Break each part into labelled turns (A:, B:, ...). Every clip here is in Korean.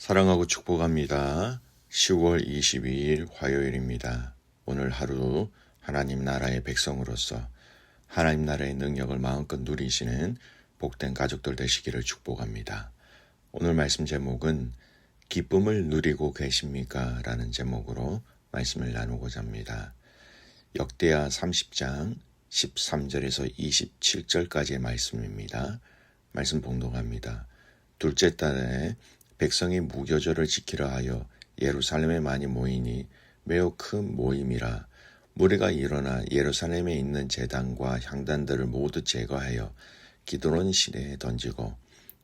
A: 사랑하고 축복합니다. 10월 22일 화요일입니다. 오늘 하루 하나님 나라의 백성으로서 하나님 나라의 능력을 마음껏 누리시는 복된 가족들 되시기를 축복합니다. 오늘 말씀 제목은 기쁨을 누리고 계십니까? 라는 제목으로 말씀을 나누고자 합니다. 역대하 30장 13절에서 27절까지의 말씀입니다. 말씀 봉독합니다. 둘째 달에 백성이 무교절을 지키려 하여 예루살렘에 많이 모이니 매우 큰 모임이라. 무리가 일어나 예루살렘에 있는 제단과 향단들을 모두 제거하여 기드론 시내에 던지고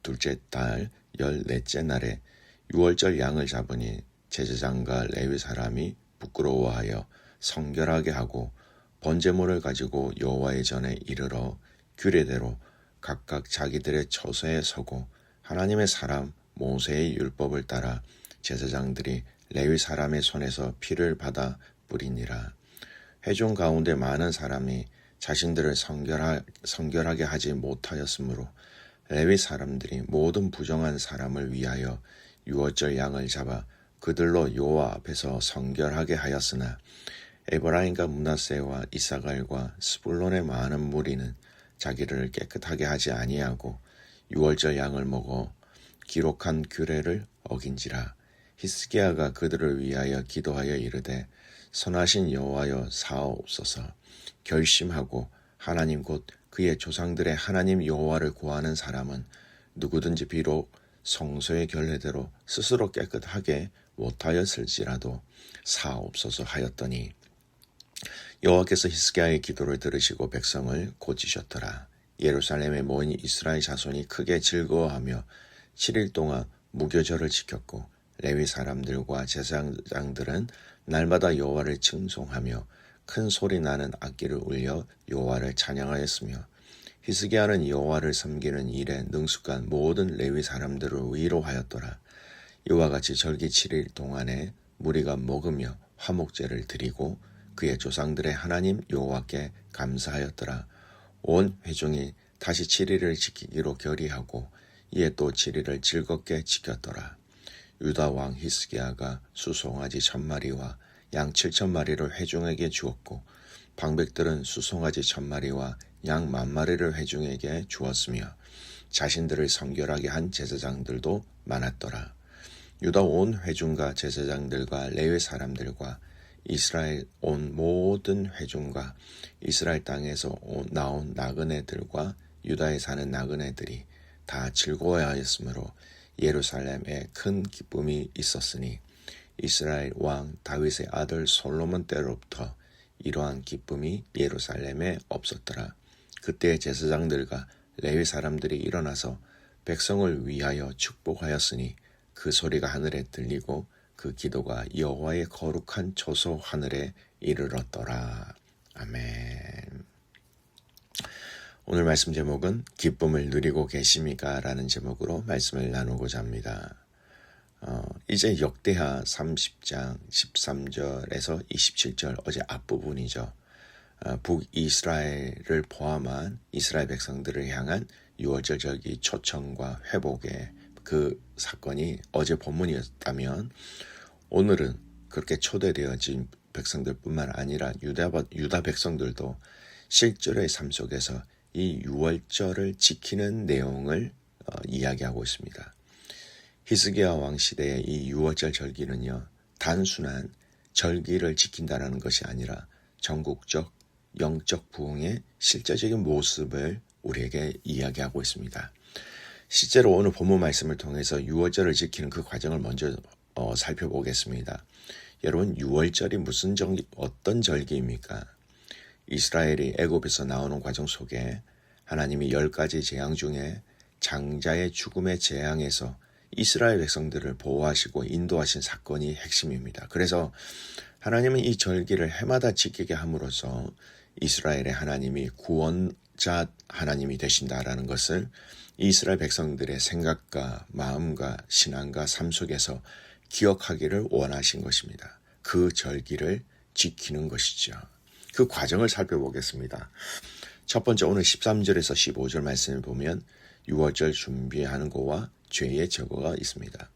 A: 둘째 달 14째 날에 유월절 양을 잡으니 제사장과 레위 사람이 부끄러워하여 성결하게 하고 번제물을 가지고 여호와의 전에 이르러 규례대로 각각 자기들의 처소에 서고 하나님의 사람 모세의 율법을 따라 제사장들이 레위 사람의 손에서 피를 받아 뿌리니라. 회중 가운데 많은 사람이 자신들을 성결하게 하지 못하였으므로 레위 사람들이 모든 부정한 사람을 위하여 유월절 양을 잡아 그들로 여호와 앞에서 성결하게 하였으나 에브라임과 므낫세와 이사갈과 스불론의 많은 무리는 자기를 깨끗하게 하지 아니하고 유월절 양을 먹어 기록한 규례를 어긴지라. 히스기야가 그들을 위하여 기도하여 이르되 선하신 여호와여 사옵소서. 결심하고 하나님 곧 그의 조상들의 하나님 여호와를 구하는 사람은 누구든지 비록 성소의 결례대로 스스로 깨끗하게 못하였을지라도 사옵소서 하였더니 여호와께서 히스기야의 기도를 들으시고 백성을 고치셨더라. 예루살렘에 모인 이스라엘 자손이 크게 즐거워하며 7일 동안 무교절을 지켰고 레위 사람들과 제사장들은 날마다 여호와를 칭송하며 큰 소리 나는 악기를 울려 여호와를 찬양하였으며 히스기야는 여호와를 섬기는 일에 능숙한 모든 레위 사람들을 위로하였더라. 이와 같이 절기 7일 동안에 무리가 먹으며 화목제를 드리고 그의 조상들의 하나님 여호와께 감사하였더라. 온 회중이 다시 7일을 지키기로 결의하고 이에 또 7일을 즐겁게 지켰더라. 유다 왕 히스기야가 수송아지 1000마리와 양 7000마리를 회중에게 주었고 방백들은 수송아지 1000마리와 양 10,000마리를 회중에게 주었으며 자신들을 성결하게 한 제사장들도 많았더라. 유다 온 회중과 제사장들과 레위 사람들과 이스라엘 온 모든 회중과 이스라엘 땅에서 나온 나그네들과 유다에 사는 나그네들이 다 즐거워하였으므로 예루살렘에 큰 기쁨이 있었으니 이스라엘 왕 다윗의 아들 솔로몬 때로부터 이러한 기쁨이 예루살렘에 없었더라. 그때 제사장들과 레위 사람들이 일어나서 백성을 위하여 축복하였으니 그 소리가 하늘에 들리고 그 기도가 여호와의 거룩한 초소 하늘에 이르렀더라. 아멘. 오늘 말씀 제목은 기쁨을 누리고 계십니까? 라는 제목으로 말씀을 나누고자 합니다. 이제 역대하 30장 13절에서 27절 어제 앞부분이죠. 북이스라엘을 포함한 이스라엘 백성들을 향한 유월절 절기 초청과 회복의 그 사건이 어제 본문이었다면 오늘은 그렇게 초대되어진 백성들뿐만 아니라 유다 백성들도 실제로의 삶 속에서 이 유월절을 지키는 내용을 이야기하고 있습니다. 히스기야 왕 시대의 이 유월절 절기는요, 단순한 절기를 지킨다는 것이 아니라 전국적 영적 부흥의 실제적인 모습을 우리에게 이야기하고 있습니다. 실제로 오늘 본문 말씀을 통해서 유월절을 지키는 그 과정을 먼저 살펴보겠습니다. 여러분, 유월절이 어떤 절기입니까? 이스라엘이 애굽에서 나오는 과정 속에 하나님이 10가지 재앙 중에 장자의 죽음의 재앙에서 이스라엘 백성들을 보호하시고 인도하신 사건이 핵심입니다. 그래서 하나님은 이 절기를 해마다 지키게 함으로써 이스라엘의 하나님이 구원자 하나님이 되신다라는 것을 이스라엘 백성들의 생각과 마음과 신앙과 삶 속에서 기억하기를 원하신 것입니다. 그 절기를 지키는 것이죠. 그 과정을 살펴보겠습니다. 첫 번째 오늘 13절에서 15절 말씀을 보면 유월절 준비하는 거와 죄의 제거가 있습니다.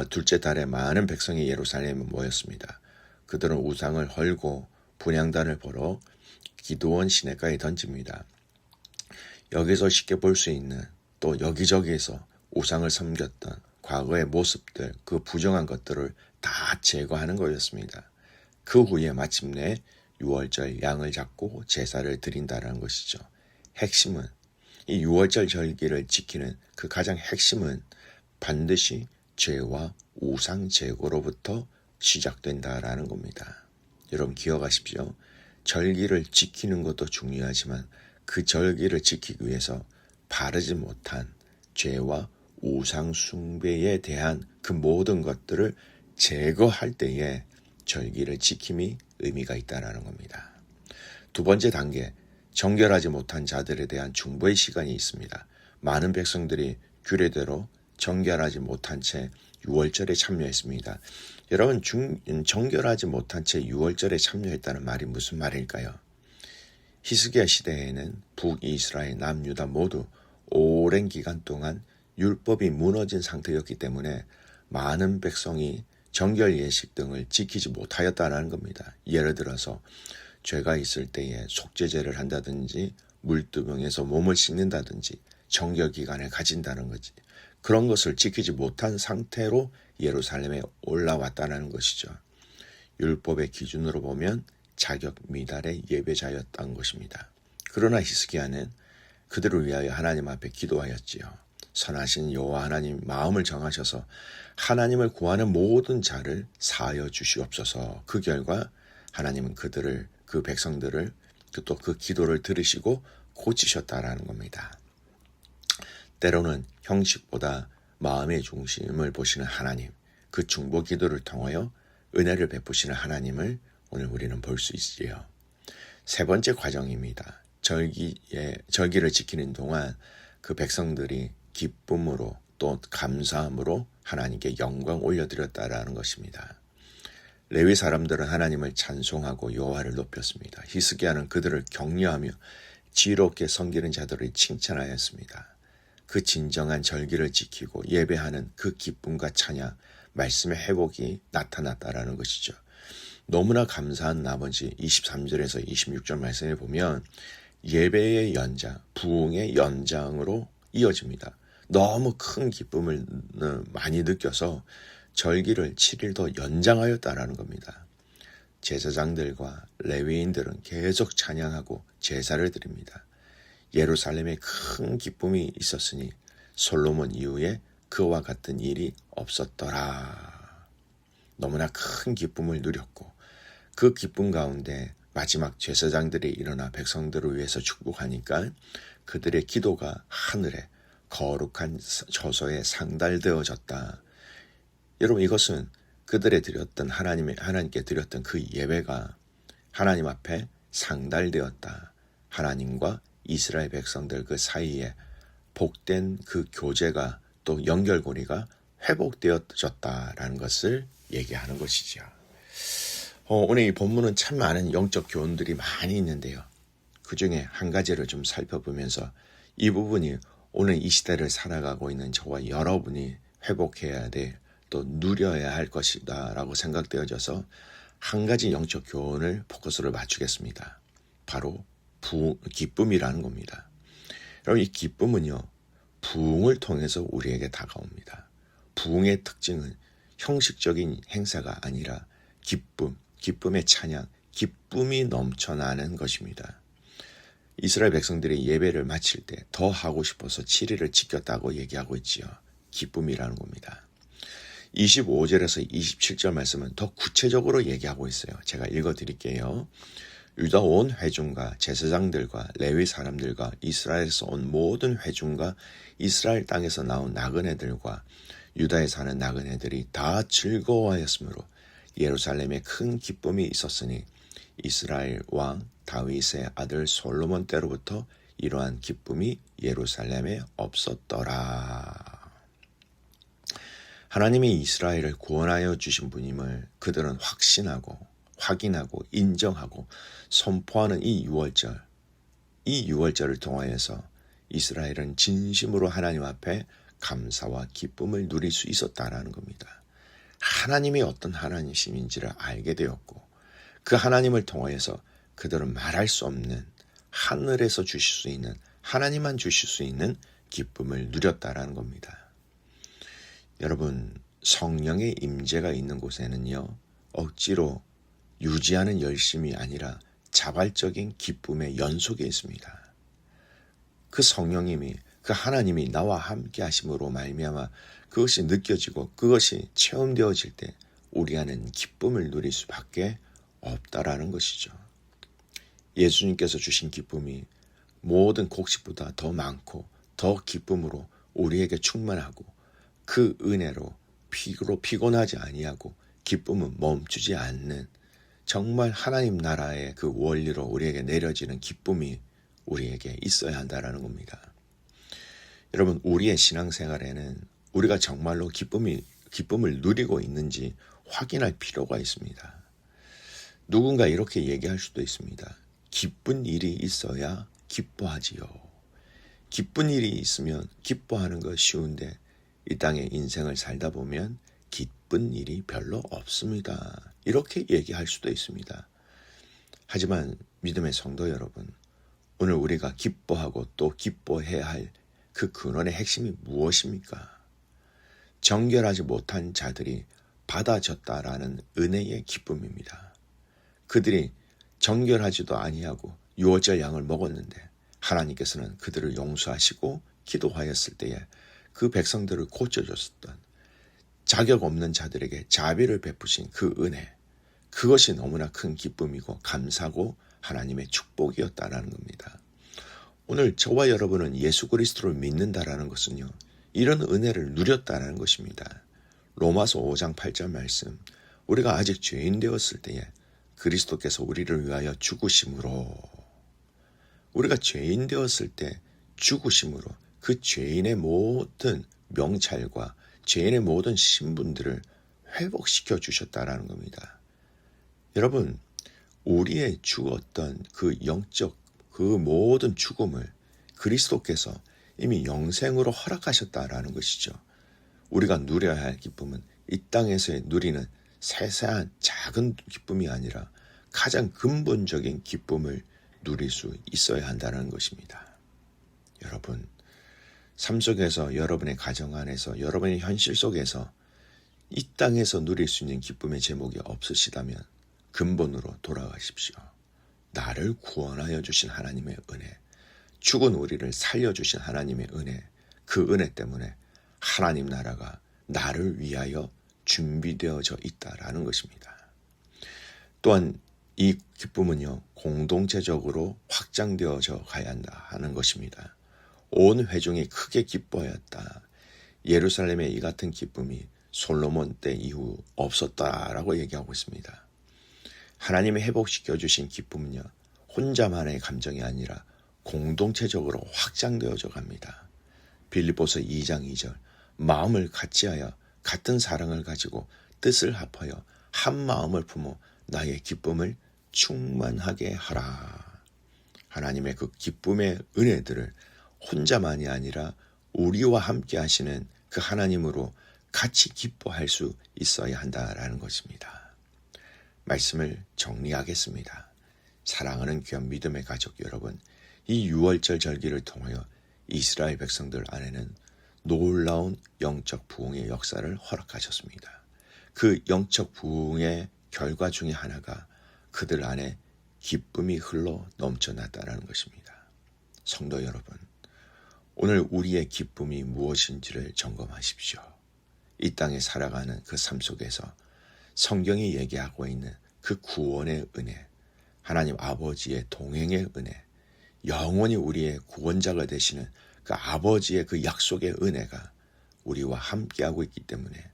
A: 둘째 달에 많은 백성이 예루살렘에 모였습니다. 그들은 우상을 헐고 분향단을 보러 기드온 시내가에 던집니다. 여기서 쉽게 볼 수 있는 또 여기저기에서 우상을 섬겼던 과거의 모습들, 그 부정한 것들을 다 제거하는 거였습니다. 그 후에 마침내 유월절 양을 잡고 제사를 드린다는 것이죠. 핵심은 이 유월절 절기를 지키는 그 가장 핵심은 반드시 죄와 우상 제거로부터 시작된다라는 겁니다. 여러분 기억하십시오. 절기를 지키는 것도 중요하지만 그 절기를 지키기 위해서 바르지 못한 죄와 우상 숭배에 대한 그 모든 것들을 제거할 때에 절기를 지킴이 의미가 있다는 겁니다. 두 번째 단계, 정결하지 못한 자들에 대한 중보의 시간이 있습니다. 많은 백성들이 규례대로 정결하지 못한 채 유월절에 참여했습니다. 여러분 정결하지 못한 채 유월절에 참여했다는 말이 무슨 말일까요? 히스기야 시대에는 북이스라엘, 남유다 모두 오랜 기간 동안 율법이 무너진 상태였기 때문에 많은 백성이 정결 예식 등을 지키지 못하였다는 겁니다. 예를 들어서 죄가 있을 때에 속죄제를 한다든지 물두병에서 몸을 씻는다든지 정결 기간을 가진다는 거지. 그런 것을 지키지 못한 상태로 예루살렘에 올라왔다는 것이죠. 율법의 기준으로 보면 자격 미달의 예배자였던 것입니다. 그러나 히스기야는 그들을 위하여 하나님 앞에 기도하였지요. 선하신 여호와 하나님 마음을 정하셔서 하나님을 구하는 모든 자를 사하여 주시옵소서. 그 결과 하나님은 그 백성들을 또 그 기도를 들으시고 고치셨다라는 겁니다. 때로는 형식보다 마음의 중심을 보시는 하나님, 그 중보 기도를 통하여 은혜를 베푸시는 하나님을 오늘 우리는 볼 수 있지요. 세 번째 과정입니다. 절기를 지키는 동안 그 백성들이 기쁨으로 또 감사함으로 하나님께 영광 올려드렸다라는 것입니다. 레위 사람들은 하나님을 찬송하고 여호와를 높였습니다. 히스기야는 그들을 격려하며 지혜롭게 섬기는 자들을 칭찬하였습니다. 그 진정한 절기를 지키고 예배하는 그 기쁨과 찬양, 말씀의 회복이 나타났다라는 것이죠. 너무나 감사한 나머지 23절에서 26절 말씀을 보면 예배의 연장, 부흥의 연장으로 이어집니다. 너무 큰 기쁨을 많이 느껴서 절기를 7일 더 연장하였다라는 겁니다. 제사장들과 레위인들은 계속 찬양하고 제사를 드립니다. 예루살렘에 큰 기쁨이 있었으니 솔로몬 이후에 그와 같은 일이 없었더라. 너무나 큰 기쁨을 누렸고 그 기쁨 가운데 마지막 제사장들이 일어나 백성들을 위해서 축복하니까 그들의 기도가 하늘에 거룩한 저소에 상달되어졌다. 여러분 이것은 그들의 드렸던 하나님께 드렸던 그 예배가 하나님 앞에 상달되었다. 하나님과 이스라엘 백성들 그 사이에 복된 그 교제가 또 연결고리가 회복되어졌다라는 것을 얘기하는 것이죠. 오늘 이 본문은 참 많은 영적 교훈들이 많이 있는데요. 그 중에 한 가지를 좀 살펴보면서 이 부분이 오늘 이 시대를 살아가고 있는 저와 여러분이 회복해야 돼, 또 누려야 할 것이다 라고 생각되어져서 한 가지 영적 교훈을 포커스를 맞추겠습니다. 바로 기쁨이라는 겁니다. 여러분 이 기쁨은요, 부흥을 통해서 우리에게 다가옵니다. 부흥의 특징은 형식적인 행사가 아니라 기쁨의 찬양, 기쁨이 넘쳐나는 것입니다. 이스라엘 백성들이 예배를 마칠 때 더 하고 싶어서 7일을 지켰다고 얘기하고 있지요. 기쁨이라는 겁니다. 25절에서 27절 말씀은 더 구체적으로 얘기하고 있어요. 제가 읽어드릴게요. 유다 온 회중과 제사장들과 레위 사람들과 이스라엘에서 온 모든 회중과 이스라엘 땅에서 나온 나그네들과 유다에 사는 나그네들이 다 즐거워하였으므로 예루살렘에 큰 기쁨이 있었으니 이스라엘 왕 다윗의 아들 솔로몬 때로부터 이러한 기쁨이 예루살렘에 없었더라. 하나님이 이스라엘을 구원하여 주신 분임을 그들은 확인하고 인정하고 선포하는 이 유월절을 통하여서 이스라엘은 진심으로 하나님 앞에 감사와 기쁨을 누릴 수 있었다라는 겁니다. 하나님이 어떤 하나님이신지를 알게 되었고 그 하나님을 통하여서 그들은 말할 수 없는 하늘에서 주실 수 있는 하나님만 주실 수 있는 기쁨을 누렸다라는 겁니다. 여러분, 성령의 임재가 있는 곳에는요, 억지로 유지하는 열심이 아니라 자발적인 기쁨의 연속이 있습니다. 그 성령님이, 그 하나님이 나와 함께 하심으로 말미암아 그것이 느껴지고 그것이 체험되어질 때 우리 안에는 기쁨을 누릴 수밖에 없다라는 것이죠. 예수님께서 주신 기쁨이 모든 곡식보다 더 많고 더 기쁨으로 우리에게 충만하고 그 은혜로 피곤하지 아니하고 기쁨은 멈추지 않는 정말 하나님 나라의 그 원리로 우리에게 내려지는 기쁨이 우리에게 있어야 한다는 겁니다. 여러분, 우리의 신앙생활에는 우리가 정말로 기쁨을 누리고 있는지 확인할 필요가 있습니다. 누군가 이렇게 얘기할 수도 있습니다. 기쁜 일이 있어야 기뻐하지요. 기쁜 일이 있으면 기뻐하는 거 쉬운데 이 땅에 인생을 살다 보면 기쁜 일이 별로 없습니다. 이렇게 얘기할 수도 있습니다. 하지만 믿음의 성도 여러분, 오늘 우리가 기뻐하고 또 기뻐해야 할 그 근원의 핵심이 무엇입니까? 정결하지 못한 자들이 받아졌다라는 은혜의 기쁨입니다. 그들이 정결하지도 아니하고 유월절 양을 먹었는데 하나님께서는 그들을 용서하시고 기도하였을 때에 그 백성들을 고쳐줬었던 자격 없는 자들에게 자비를 베푸신 그 은혜, 그것이 너무나 큰 기쁨이고 감사고 하나님의 축복이었다라는 겁니다. 오늘 저와 여러분은 예수 그리스도를 믿는다라는 것은요, 이런 은혜를 누렸다라는 것입니다. 로마서 5장 8절 말씀, 우리가 아직 죄인 되었을 때에 그리스도께서 우리를 위하여 죽으심으로, 우리가 죄인 되었을 때 죽으심으로 그 죄인의 모든 명찰과 죄인의 모든 신분들을 회복시켜 주셨다라는 겁니다. 여러분, 우리의 죽었던 그 영적 그 모든 죽음을 그리스도께서 이미 영생으로 허락하셨다라는 것이죠. 우리가 누려야 할 기쁨은 이 땅에서의 누리는 세세한 작은 기쁨이 아니라 가장 근본적인 기쁨을 누릴 수 있어야 한다는 것입니다. 여러분, 삶 속에서 여러분의 가정 안에서 여러분의 현실 속에서 이 땅에서 누릴 수 있는 기쁨의 제목이 없으시다면 근본으로 돌아가십시오. 나를 구원하여 주신 하나님의 은혜, 죽은 우리를 살려주신 하나님의 은혜, 그 은혜 때문에 하나님 나라가 나를 위하여 준비되어져 있다라는 것입니다. 또한 이 기쁨은요, 공동체적으로 확장되어져 가야 한다 하는 것입니다. 온 회중이 크게 기뻐하였다. 예루살렘의 이 같은 기쁨이 솔로몬 때 이후 없었다라고 얘기하고 있습니다. 하나님이 회복시켜 주신 기쁨은요, 혼자만의 감정이 아니라 공동체적으로 확장되어져 갑니다. 빌립보서 2장 2절, 마음을 같이하여 같은 사랑을 가지고 뜻을 합하여 한 마음을 품어 나의 기쁨을 충만하게 하라. 하나님의 그 기쁨의 은혜들을 혼자만이 아니라 우리와 함께 하시는 그 하나님으로 같이 기뻐할 수 있어야 한다라는 것입니다. 말씀을 정리하겠습니다. 사랑하는 귀한 믿음의 가족 여러분, 이 유월절 절기를 통하여 이스라엘 백성들 안에는 놀라운 영적 부흥의 역사를 허락하셨습니다. 그 영적 부흥의 결과 중에 하나가 그들 안에 기쁨이 흘러 넘쳐났다는 것입니다. 성도 여러분, 오늘 우리의 기쁨이 무엇인지를 점검하십시오. 이 땅에 살아가는 그 삶 속에서 성경이 얘기하고 있는 그 구원의 은혜, 하나님 아버지의 동행의 은혜, 영원히 우리의 구원자가 되시는 그 아버지의 그 약속의 은혜가 우리와 함께하고 있기 때문에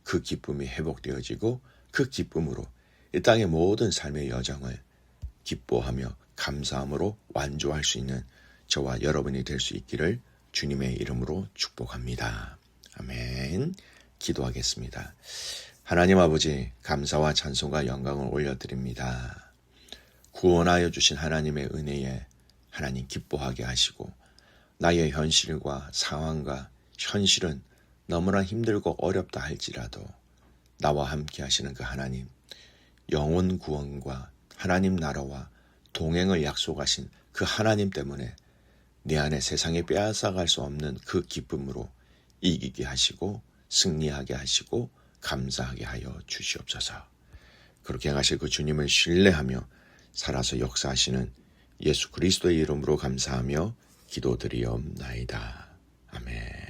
A: 그 기쁨이 회복되어지고 그 기쁨으로 이 땅의 모든 삶의 여정을 기뻐하며 감사함으로 완주할 수 있는 저와 여러분이 될 수 있기를 주님의 이름으로 축복합니다. 아멘. 기도하겠습니다. 하나님 아버지, 감사와 찬송과 영광을 올려드립니다. 구원하여 주신 하나님의 은혜에 하나님 기뻐하게 하시고 나의 현실과 상황과 현실은 너무나 힘들고 어렵다 할지라도 나와 함께 하시는 그 하나님, 영혼 구원과 하나님 나라와 동행을 약속하신 그 하나님 때문에 내 안에 세상에 빼앗아갈 수 없는 그 기쁨으로 이기게 하시고 승리하게 하시고 감사하게 하여 주시옵소서. 그렇게 하실 그 주님을 신뢰하며 살아서 역사하시는 예수 그리스도의 이름으로 감사하며 기도드리옵나이다. 아멘.